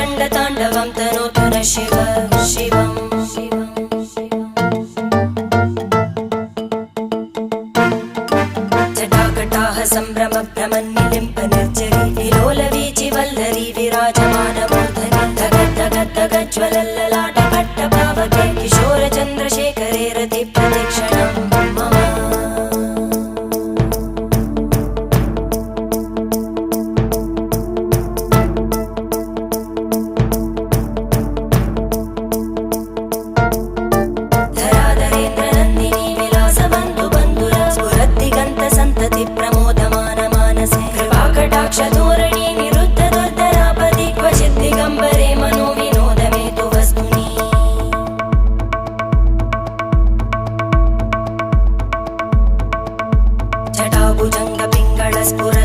रङ्गताण्डवं तनोतु न शिव शिवम् जटाकटाः सम्भ्रमभ्रमन्निलिम्प निर्जरी विलोलवीचि वल्लरी विराजमानमूर्धनि धगज्ज्वलल्ललाटपट्टपावके किशोरचन्द्रशेखरे रतिप्रतिक्षणं मम धराधरेन्द्रनन्दिनी विलासबन्धुबन्धुर स्फुरद्दिगन्तसन्तति प्रमोदमान मानसे कृपाकटाक्षधोरणी निरुद्ध दुर्धरापदि क्वचित् दिगम्बरे मनो विनोदमेतु वस्तुनि जटाभुजङ्ग पिङ्गळ स्फुर